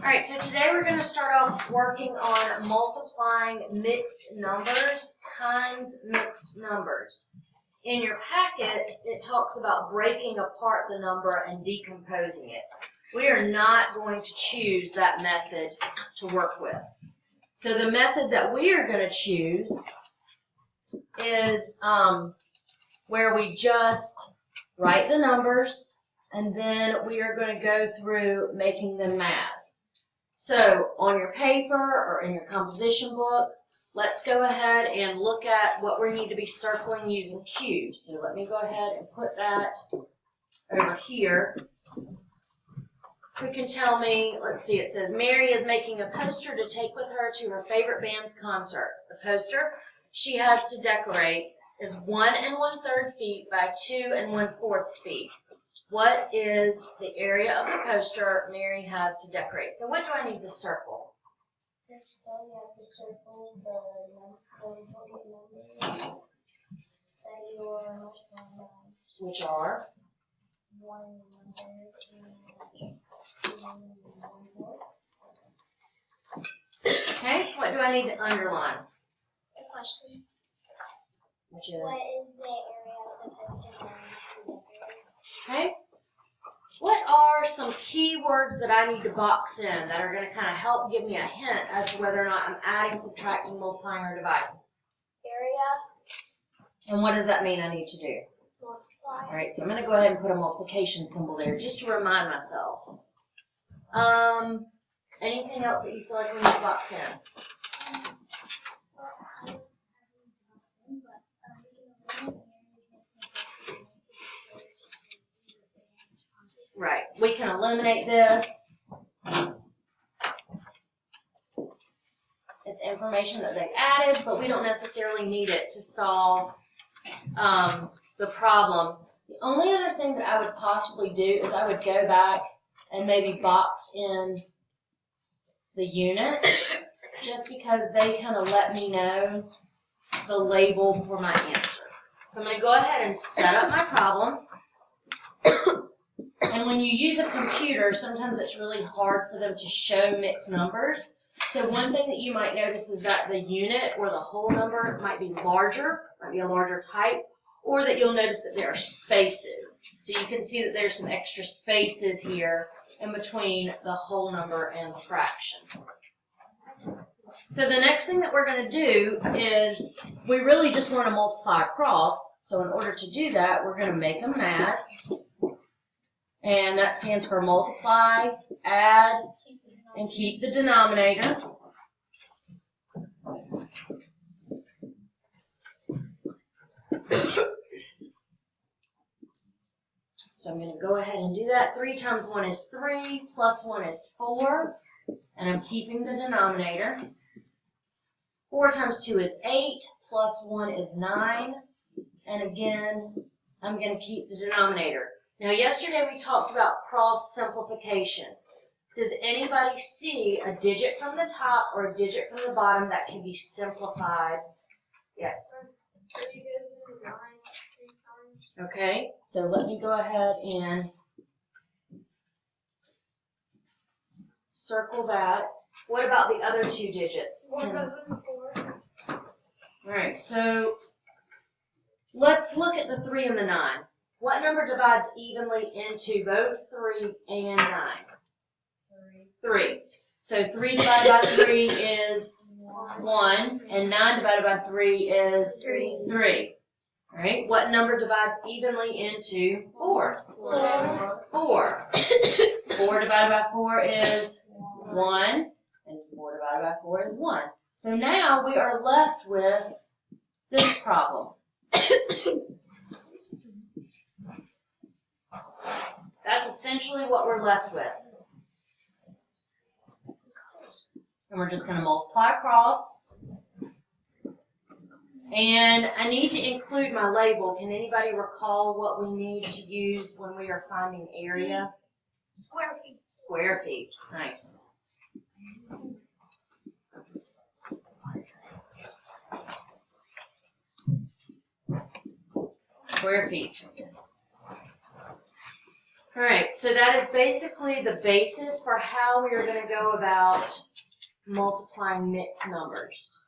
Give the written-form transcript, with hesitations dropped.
Alright, so today we're going to start off working on multiplying mixed numbers times mixed numbers. In your packets, it talks about breaking apart the number and decomposing it. We are not going to choose that method to work with. So the method that we are going to choose is where we just write the numbers and then we are going to go through making them math. So on your paper or in your composition book, let's go ahead and look at what we need to be circling using cubes. So let me go ahead and put that over here. Who can tell me, let's see, it says Mary is making a poster to take with her to her favorite band's concert. The poster she has to decorate is 1 1/3 feet by 2 1/4 feet. What is the area of the poster Mary has to decorate? So what do I need to circle? First of all, you have to circle the numbers that you are multiplying by. Which are? 1 1/3 and 2 1/4. Okay, what do I need to underline? The question. Which is? What is the area of the poster that needs to decorate? Okay. What are some key words that I need to box in that are going to kind of help give me a hint as to whether or not I'm adding, subtracting, multiplying, or dividing? Area. And what does that mean I need to do? Multiply. All right, so I'm going to go ahead and put a multiplication symbol there just to remind myself. Anything else that you feel like we need to box in? Right, we can eliminate this. It's information that they've added, but we don't necessarily need it to solve the problem. The only other thing that I would possibly do is I would go back and maybe box in the units, just because they kind of let me know the label for my answer. So I'm going to go ahead and set up my problem. And when you use a computer, sometimes it's really hard for them to show mixed numbers. So one thing that you might notice is that the unit or the whole number might be larger, might be a larger type, or that you'll notice that there are spaces. So you can see that there's some extra spaces here in between the whole number and the fraction. So the next thing that we're going to do is we really just want to multiply across. So in order to do that, we're going to make them add. And that stands for multiply, add, and keep the denominator. So I'm going to go ahead and do that. 3 times 1 is 3, plus 1 is 4, and I'm keeping the denominator. 4 times 2 is 8, plus 1 is 9, and again, I'm going to keep the denominator. Now, yesterday we talked about cross simplification. Does anybody see a digit from the top or a digit from the bottom that can be simplified? Yes. Okay, so let me go ahead and circle that. What about the other 2 digits? 4 goes in 4. All right, so let's look at the 3 and the 9. What number divides evenly into both 3 and 9? 3. So 3 divided by 3 is 1, and 9 divided by 3 is 3. All right, what number divides evenly into 4? 4. 4 divided by 4 is 1, and 4 divided by 4 is 1. So now we are left with this problem. That's essentially what we're left with. And we're just going to multiply across. And I need to include my label. Can anybody recall what we need to use when we are finding area? Square feet. Square feet. Nice. Square feet. All right, so that is basically the basis for how we are going to go about multiplying mixed numbers.